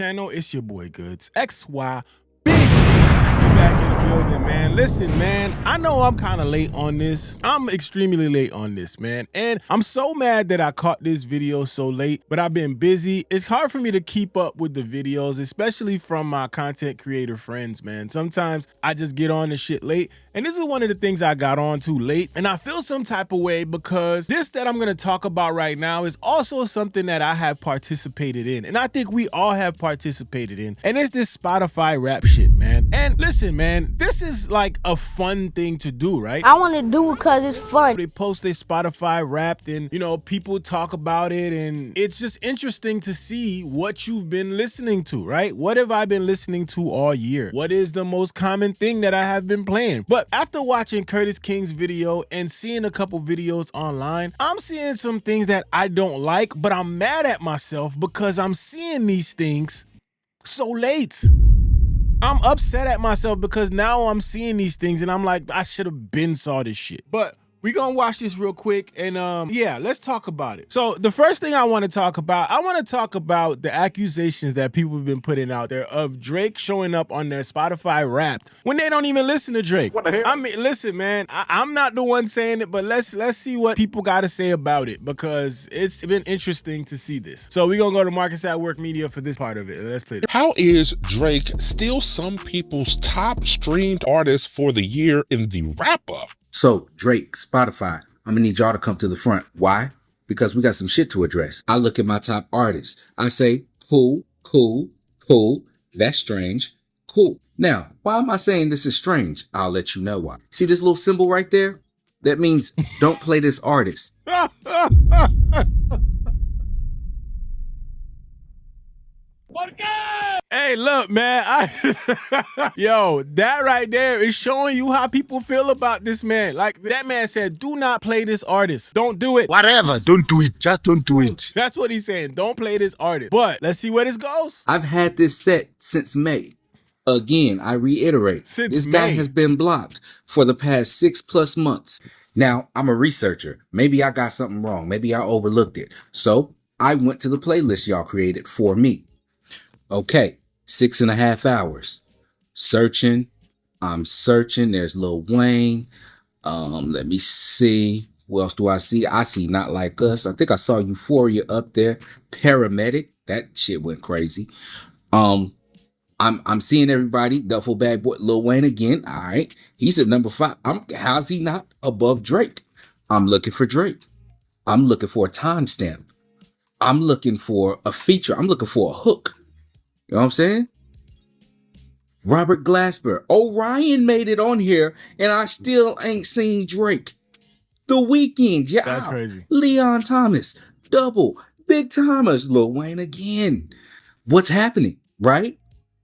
Channel, it's your boy Goods, XY Big Z. We back in the building, man. Listen, man, I know I'm kind of late on this. I'm extremely late on this, man. And I'm so mad that I caught this video so late, but I've been busy. It's hard for me to keep up with the videos, especially from my content creator friends, man. Sometimes I just get on the shit late. And this is one of the things I got on too late. And I feel some type of way because this that I'm going to talk about right now is also something that I have participated in. And I think we all have participated in. And it's this Spotify rap shit, man. And listen, man, this is like a fun thing to do, right? I want to do it because it's fun. They post their Spotify Wrapped and, you know, people talk about it. And it's just interesting to see what you've been listening to, right? What have I been listening to all year? What is the most common thing that I have been playing? But after watching Curtis King's video and seeing a couple videos online, I'm seeing some things that I don't like, but I'm mad at myself because I'm seeing these things so late. I'm upset at myself because now I'm seeing these things and I'm like, I should have been saw this shit. But we gonna watch this real quick and yeah, let's talk about it. So the first thing I want to talk about the accusations that people have been putting out there of Drake showing up on their Spotify Wrapped when they don't even listen to Drake. What the hell? I mean, listen, man, I'm not the one saying it, but let's see what people got to say about it because it's been interesting to see this. So we gonna go to Marcus at Work Media for this part of it. Let's play it. How is Drake still some people's top streamed artist for the year in the wrap-up? So, Drake, Spotify, I'm gonna need y'all to come to the front. Why? Because we got some shit to address. I look at my top artists. I say, cool, cool, cool. That's strange. Cool. Now, why am I saying this is strange? I'll let you know why. See this little symbol right there? That means don't play this artist. Hey, look, man. Yo, that right there is showing you how people feel about this man. Like, that man said, do not play this artist. Don't do it. Whatever, don't do it. Just don't do it. That's what he's saying. Don't play this artist. But let's see where this goes. I've had this set since May. Again, I reiterate, this guy has been blocked for the past 6+ months. Now, I'm a researcher. Maybe I got something wrong. Maybe I overlooked it. So I went to the playlist y'all created for me. Okay, 6.5 hours. Searching. I'm searching. There's Lil Wayne. Let me see. What else do I see? I see Not Like Us. I think I saw Euphoria up there. Paramedic. That shit went crazy. I'm seeing everybody. Duffel Bag Boy, Lil Wayne again. All right. He's at number 5. How's he not above Drake? I'm looking for Drake. I'm looking for a timestamp. I'm looking for a feature. I'm looking for a hook. You know what I'm saying? Robert Glasper. Orion made it on here, and I still ain't seen Drake. The Weeknd. Yeah. That's crazy. Leon Thomas. Double. Big Timers. Lil Wayne again. What's happening? Right?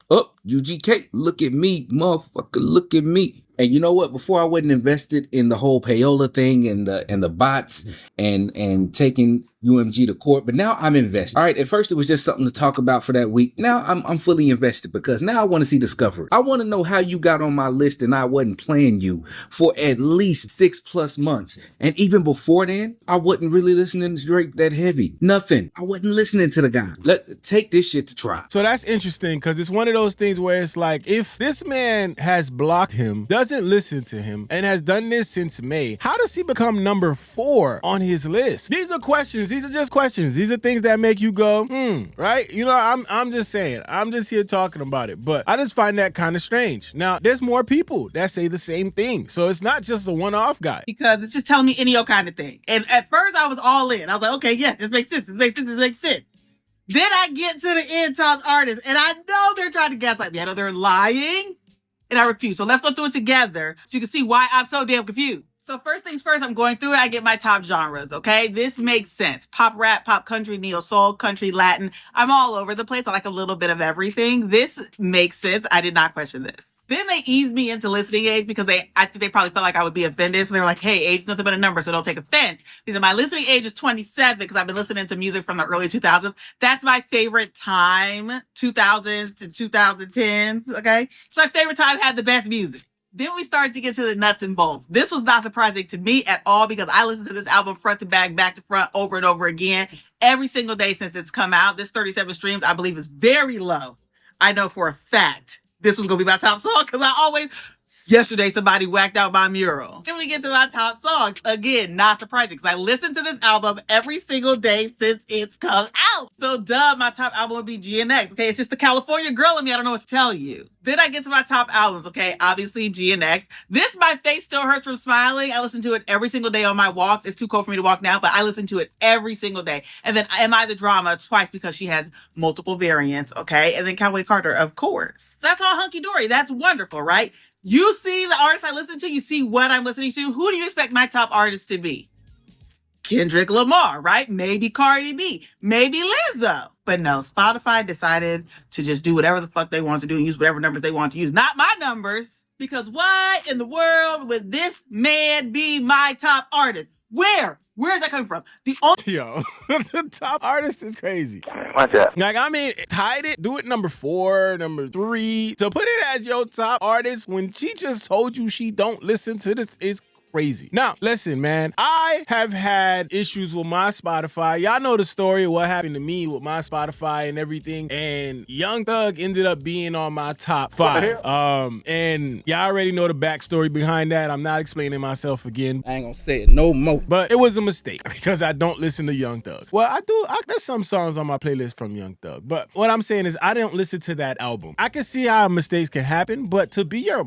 UGK. Look at me, motherfucker. Look at me. And you know what? Before I wasn't invested in the whole payola thing and the bots and taking UMG to court, but now I'm invested. All right. At first, it was just something to talk about for that week. Now I'm fully invested because now I want to see discovery. I want to know how you got on my list and I wasn't playing you for at least 6+ months. And even before then, I wasn't really listening to Drake that heavy. Nothing. I wasn't listening to the guy. Take this shit to try. So that's interesting because it's one of those things where it's like, if this man has blocked him, doesn't listen to him, and has done this since May, how does he become number 4 on his list? These are questions. These are just questions. These are things that make you go, right? You know, I'm just saying. I'm just here talking about it. But I just find that kind of strange. Now, there's more people that say the same thing. So it's not just the one-off guy. Because it's just telling me any old kind of thing. And at first I was all in. I was like, okay, yeah, this makes sense. This makes sense. This makes sense. Then I get to the Intern artist, and I know they're trying to gaslight me. I know they're lying, and I refuse. So let's go through it together so you can see why I'm so damn confused. So first things first, I'm going through it. I get my top genres, okay? This makes sense. Pop rap, pop country, neo soul, country, Latin. I'm all over the place. I like a little bit of everything. This makes sense. I did not question this. Then they eased me into listening age because I think they probably felt like I would be offended. So they were like, hey, age is nothing but a number, so don't take offense. Because my listening age is 27 because I've been listening to music from the early 2000s. That's my favorite time, 2000s to 2010s, okay? It's my favorite time, had the best music. Then we started to get to the nuts and bolts. This was not surprising to me at all because I listened to this album front to back to front, over and over again, every single day since it's come out. This 37 streams, I believe, is very low. I know for a fact this was going to be my top song because yesterday, somebody whacked out my mural. Then we get to my top songs. Again, not surprising because I listened to this album every single day since it's come out. So, my top album would be GNX. Okay, it's just the California girl in me. I don't know what to tell you. Then I get to my top albums. Okay, obviously GNX. This, My Face Still Hurts From Smiling. I listen to it every single day on my walks. It's too cold for me to walk now, but I listen to it every single day. And then Am I the Drama twice because she has multiple variants. Okay, and then Cowboy Carter, of course. That's all hunky dory. That's wonderful, right? You see the artists I listen to, you see what I'm listening to. Who do you expect my top artist to be? Kendrick Lamar, right? Maybe Cardi B, maybe Lizzo. But no, Spotify decided to just do whatever the fuck they want to do and use whatever numbers they want to use. Not my numbers. Because why in the world would this man be my top artist? Where is that coming from? Yo, the top artist is crazy. Watch out. Like, I mean, hide it, do it number 4, number 3. To put it as your top artist when she just told you she don't listen to this is crazy. Now, listen, man, I have had issues with my Spotify. Y'all know the story of what happened to me with my Spotify and everything. And Young Thug ended up being on my top 5. And y'all already know the backstory behind that. I'm not explaining myself again. I ain't gonna say it no more. But it was a mistake because I don't listen to Young Thug. Well, I do. There's some songs on my playlist from Young Thug. But what I'm saying is I don't listen to that album. I can see how mistakes can happen, but to be your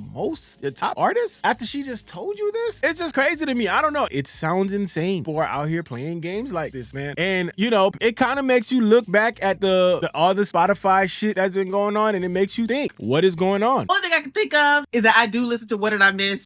top artist after she just told you this, it's just crazy to me. I don't know. It sounds insane for out here playing games like this, man. And, you know, it kind of makes you look back at all the Spotify shit that's been going on, and it makes you think, what is going on? Only thing I can think of is that I do listen to What Did I Miss?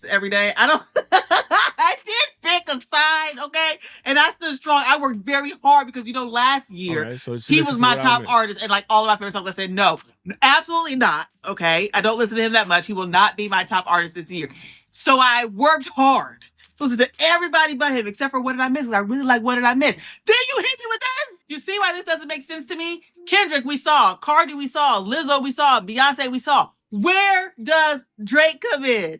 Every day. I did pick a side, okay? And I stood strong. I worked very hard because, last year, right, so he was my top artist and like all of my favorite songs. I said, no, absolutely not, okay? I don't listen to him that much. He will not be my top artist this year. So I worked hard to listen to everybody but him, except for What Did I Miss? I really like What Did I Miss? Then you hit me with this? You see why this doesn't make sense to me? Kendrick, we saw. Cardi, we saw. Lizzo, we saw. Beyonce, we saw. Where does Drake come in?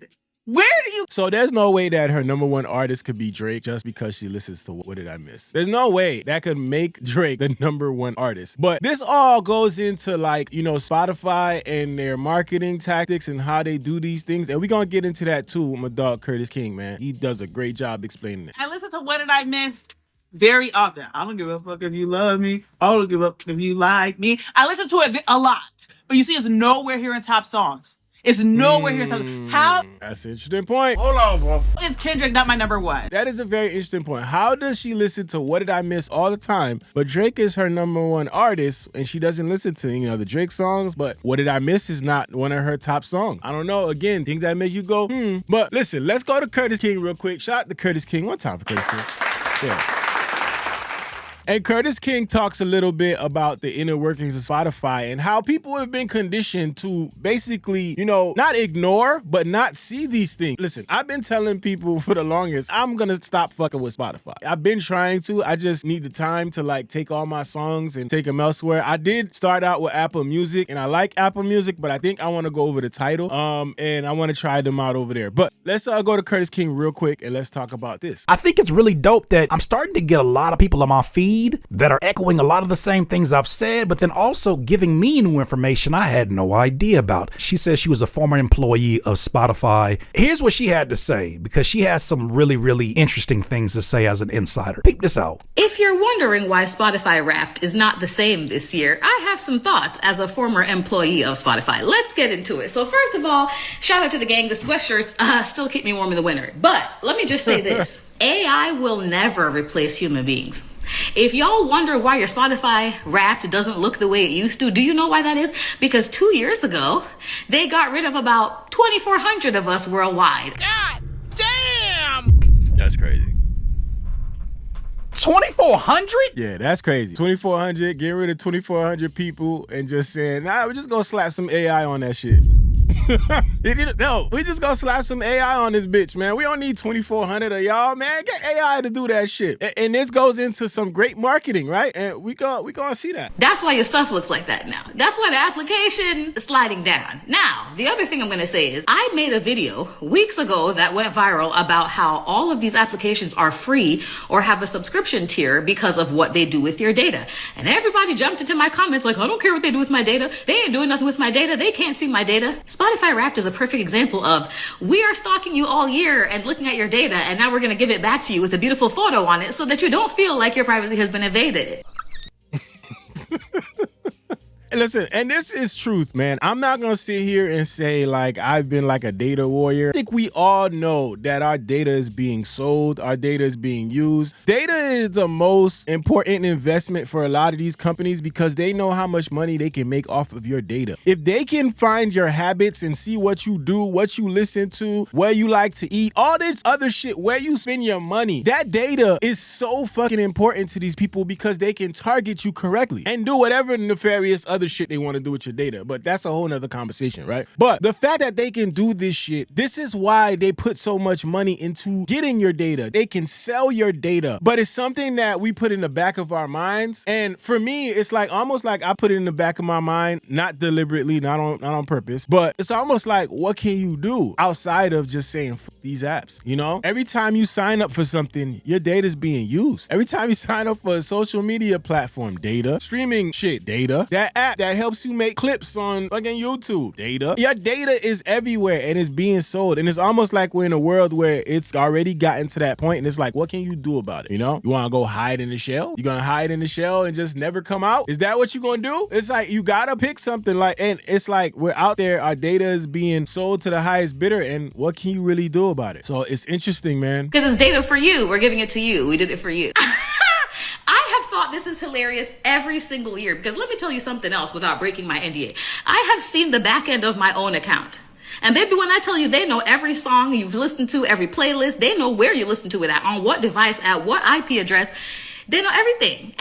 So there's no way that her number 1 artist could be Drake just because she listens to What Did I Miss? There's no way that could make Drake the number 1 artist. But this all goes into Spotify and their marketing tactics and how they do these things. And we're going to get into that too with my dog Curtis King, man. He does a great job explaining it. I listen to What Did I Miss very often. I don't give a fuck if you love me. I don't give a fuck if you like me. I listen to it a lot. But you see, it's nowhere here in top songs. It's nowhere here. How? That's an interesting point. Hold on, bro. Is Kendrick not my number 1? That is a very interesting point. How does she listen to What Did I Miss all the time, but Drake is her number 1 artist, and she doesn't listen to the Drake songs, but What Did I Miss is not one of her top songs? I don't know. Again, things that make you go, But listen, let's go to Curtis King real quick. Shout out to Curtis King. One time for Curtis King. Yeah. And Curtis King talks a little bit about the inner workings of Spotify and how people have been conditioned to basically, not ignore, but not see these things. Listen, I've been telling people for the longest, I'm going to stop fucking with Spotify. I've been trying to. I just need the time to take all my songs and take them elsewhere. I did start out with Apple Music, and I like Apple Music, but I think I want to go over the Tidal, and I want to try them out over there. But let's go to Curtis King real quick, and let's talk about this. I think it's really dope that I'm starting to get a lot of people on my feed that are echoing a lot of the same things I've said, but then also giving me new information I had no idea about. She says she was a former employee of Spotify. Here's what she had to say, because she has some really, really interesting things to say as an insider. Peep this out. If you're wondering why Spotify Wrapped is not the same this year, I have some thoughts as a former employee of Spotify. Let's get into it. So first of all, shout out to the gang. The sweatshirts still keep me warm in the winter. But let me just say this. AI will never replace human beings. If y'all wonder why your Spotify Wrapped doesn't look the way it used to, do you know why that is? Because 2 years ago, they got rid of about 2,400 of us worldwide. God damn! That's crazy. 2,400? Yeah, that's crazy. 2,400, get rid of 2,400 people and just saying, we're just going to slap some AI on that shit. No, we just gonna slap some AI on this bitch, man. We don't need 2,400 of y'all, man. Get AI to do that shit. And this goes into some great marketing, right? And we gonna see that. That's why your stuff looks like that now. That's why the application is sliding down. Now, the other thing I'm going to say is I made a video weeks ago that went viral about how all of these applications are free or have a subscription tier because of what they do with your data. And everybody jumped into my comments like, I don't care what they do with my data. They ain't doing nothing with my data. They can't see my data. Spotify Wrapped is a perfect example of we are stalking you all year and looking at your data, and now we're going to give it back to you with a beautiful photo on it so that you don't feel like your privacy has been invaded. Listen, and this is truth, man. I'm not gonna sit here and say like I've been like a data warrior. I think we all know that our data is being sold, our data is being used. Data is the most important investment for a lot of these companies because they know how much money they can make off of your data. If they can find your habits and see what you do, what you listen to, where you like to eat, all this other shit, where you spend your money, that data is so fucking important to these people because they can target you correctly and do whatever nefarious other shit they want to do with your data, but that's a whole nother conversation, right? But the fact that they can do this shit, this is why they put so much money into getting your data. They can sell your data, but it's something that we put in the back of our minds. And for me, it's like almost like I put it in the back of my mind, not deliberately, not on purpose, but it's almost like, what can you do outside of just saying F these apps? You know, every time you sign up for something, your data is being used. Every time you sign up for a social media platform, data, streaming shit, data, that app that helps you make clips on fucking YouTube, data. Your data is everywhere and it's being sold. And it's almost like we're in a world where it's already gotten to that point and it's like, what can you do about it? You know, you want to go hide in the shell? You gonna hide in the shell and just never come out? Is that what you gonna do? It's like, you gotta pick something like, and it's like, we're out there, our data is being sold to the highest bidder, and what can you really do about it? So it's interesting, man. Because it's data for you. We're giving it to you. We did it for you. I have thought this is hilarious every single year because let me tell you something else without breaking my NDA. I have seen the back end of my own account. And baby, when I tell you they know every song you've listened to, every playlist, they know where you listen to it at, on what device, at what IP address, they know everything.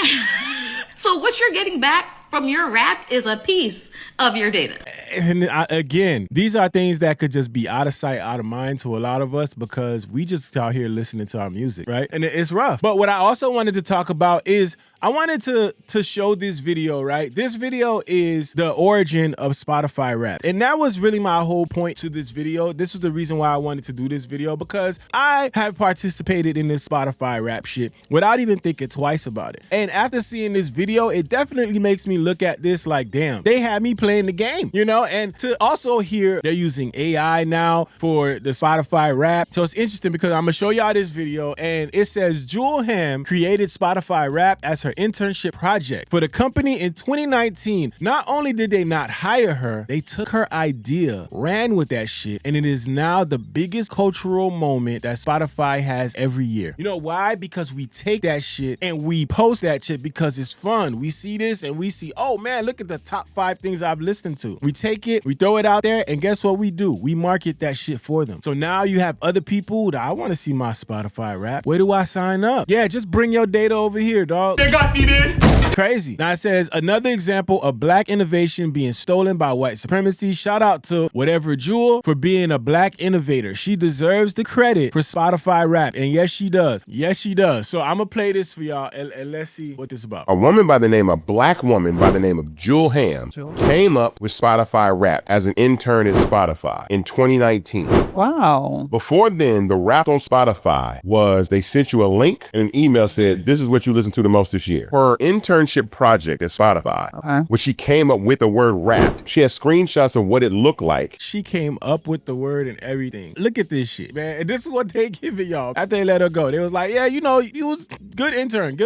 So what you're getting back from your rap is a piece of your data. And again, these are things that could just be out of sight, out of mind to a lot of us because we just out here listening to our music, right? And it's rough. But what I also wanted to talk about is I wanted to show this video, right? This video is the origin of Spotify Wrapped. And that was really my whole point to this video. This was the reason why I wanted to do this video because I have participated in this Spotify Wrapped shit without even thinking twice about it. And after seeing this video, it definitely makes me look at this like, damn, they had me playing the game, you know? And to also hear they're using AI now for the Spotify Wrapped. So it's interesting because I'm gonna show y'all this video and it says Jewel Ham created Spotify Wrapped as her internship project for the company in 2019. Not only did they not hire her, they took her idea, ran with that shit, and it is now the biggest cultural moment that Spotify has every year. You know why? Because we take that shit and we post that shit because it's fun. We see this and we see, oh man, look at the top 5 things I've listened to. We take it, we throw it out there, and guess what we do? We market that shit for them. So now you have other people that I want to see my Spotify Wrapped. Where do I sign up? Yeah, just bring your data over here, dog. They got me there. Crazy. Now it says another example of black innovation being stolen by white supremacy. Shout out to whatever Jewel for being a black innovator. She deserves the credit for Spotify Wrapped. And yes, she does. Yes, she does. So I'm gonna play this for y'all and let's see what this is about. A black woman by the name of Jewel Ham came up with Spotify Wrapped as an intern at Spotify in 2019. Wow. Before then, the Wrapped on Spotify was they sent you a link and an email said, this is what you listen to the most this year. Her internship project at Spotify, which she came up with the word Wrapped. She has screenshots of what it looked like. She came up with the word and everything. Look at this shit, man. And this is what they giving y'all after they let her go. They was like, yeah, you know, you was good intern.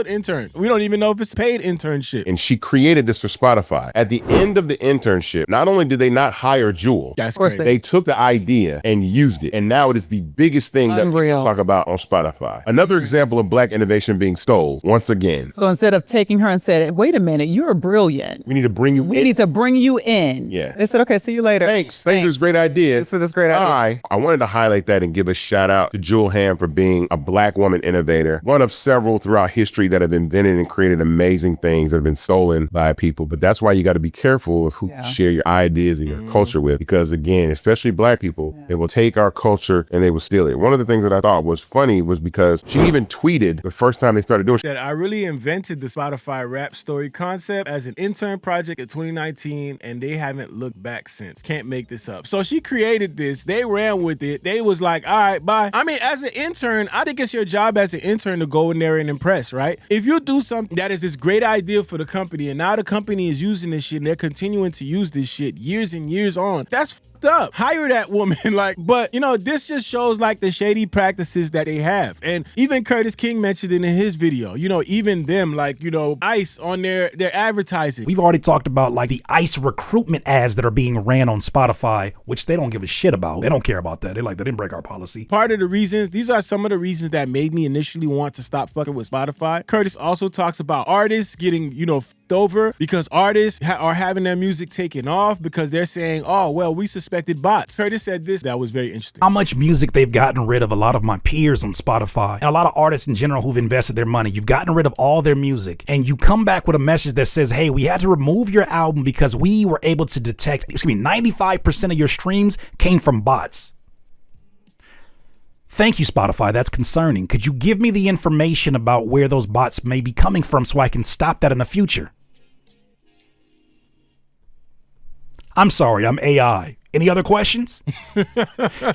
We don't even know if it's paid internship. And she created this for Spotify. At the end of the internship, not only did they not hire Jewel, that's crazy. They took the idea and used it. And now it is the biggest thing that people talk about on Spotify. Another example of black innovation being stole once again. So instead of taking her and said, wait a minute, you're brilliant. We need to bring you in. We need to bring you in. Yeah. They said, okay, see you later. Thanks for this great idea. Thanks for this great idea. I wanted to highlight that and give a shout out to Jewel Ham for being a Black woman innovator, one of several throughout history that have invented and created amazing things that have been stolen by people. But that's why you got to be careful of who you share your ideas and your culture with, because again, especially Black people, they will take our culture and they will steal it. One of the things that I thought was funny was because she even tweeted the first time they started doing that I really invented the Spotify rap story concept as an intern project in 2019, and they haven't looked back since. Can't make this up. So she created this. They ran with it. They was like, all right, bye. I mean, as an intern, I think it's your job as an intern to go in there and impress, right? If you do something that is this great idea for the company, and now the company is using this shit and they're continuing to use this shit years and years on, that's fucked up. Hire that woman. But you know, this just shows like the shady practices that they have. And even Curtis King mentioned it in his video, you know, even them, like, you know, ICE on their advertising. We've already talked about like the ICE recruitment ads that are being ran on Spotify, which they don't give a shit about. They don't care about that. They're like, they didn't break our policy. Part of the reasons, these are some of the reasons that made me initially want to stop fucking with Spotify. Curtis also talks about artists getting, you know, f***ed over because artists are having their music taken off because they're saying, oh, well, we suspected bots. Curtis said this that was very interesting. How much music they've gotten rid of a lot of my peers on Spotify and a lot of artists in general who've invested their money. You've gotten rid of all their music and you come back with a message that says, hey, we had to remove your album because we were able to detect, 95% of your streams came from bots. Thank you, Spotify. That's concerning. Could you give me the information about where those bots may be coming from so I can stop that in the future? I'm sorry, I'm AI. Any other questions?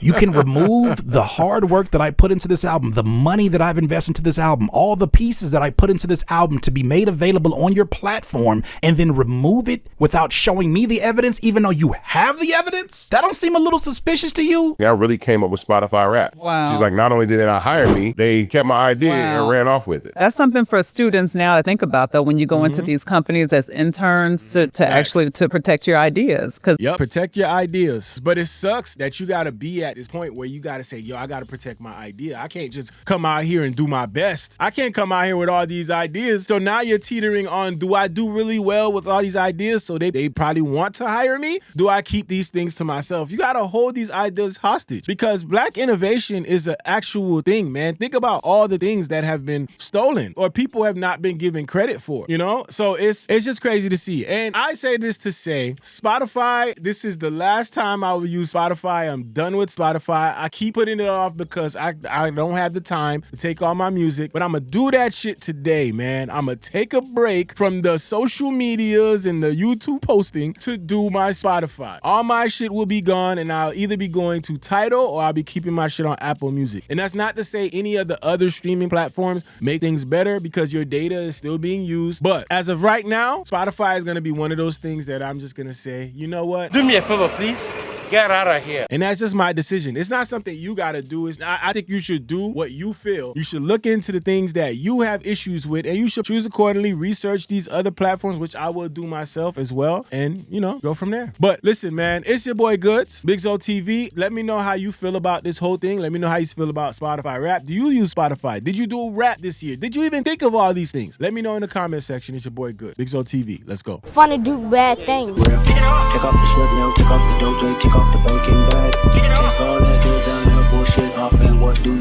You can remove the hard work that I put into this album, the money that I've invested into this album, all the pieces that I put into this album to be made available on your platform, and then remove it without showing me the evidence, even though you have the evidence? That don't seem a little suspicious to you? I really came up with Spotify Rap. Wow. She's like, not only did they not hire me, they kept my idea and ran off with it. That's something for students now to think about, though, when you go into these companies as interns to actually to protect your ideas. Protect your ideas. But it sucks that you got to be at this point where you got to say, yo, I got to protect my idea. I can't just come out here and do my best. I can't come out here with all these ideas. So now you're teetering on, do I do really well with all these ideas? So they probably want to hire me? Do I keep these things to myself? You got to hold these ideas hostage because Black innovation is an actual thing, man. Think about all the things that have been stolen or people have not been given credit for, you know? So it's just crazy to see. And I say this to say, Spotify, this is the last time I will use Spotify. I'm done with Spotify. I keep putting it off because I don't have the time to take all my music, but I'm going to do that shit today, man. I'm going to take a break from the social medias and the YouTube posting to do my Spotify. All my shit will be gone and I'll either be going to Tidal or I'll be keeping my shit on Apple Music. And that's not to say any of the other streaming platforms make things better because your data is still being used. But as of right now, Spotify is going to be one of those things that I'm just going to say, you know what? Do me a favor, please. Get out of here. And that's just my decision. It's not something you got to do. I think you should do what you feel. You should look into the things that you have issues with and you should choose accordingly, research these other platforms, which I will do myself as well, and, you know, go from there. But listen, man, it's your boy Goods, BigZoeTV. Let me know how you feel about this whole thing. Let me know how you feel about Spotify Rap. Do you use Spotify? Did you do rap this year? Did you even think of all these things? Let me know in the comment section. It's your boy Goods, BigZoeTV. Let's go. Fun to do bad things. Take off the short nail, take off the dope, take off the broken bag. Take all that good sound, that bullshit off, and what do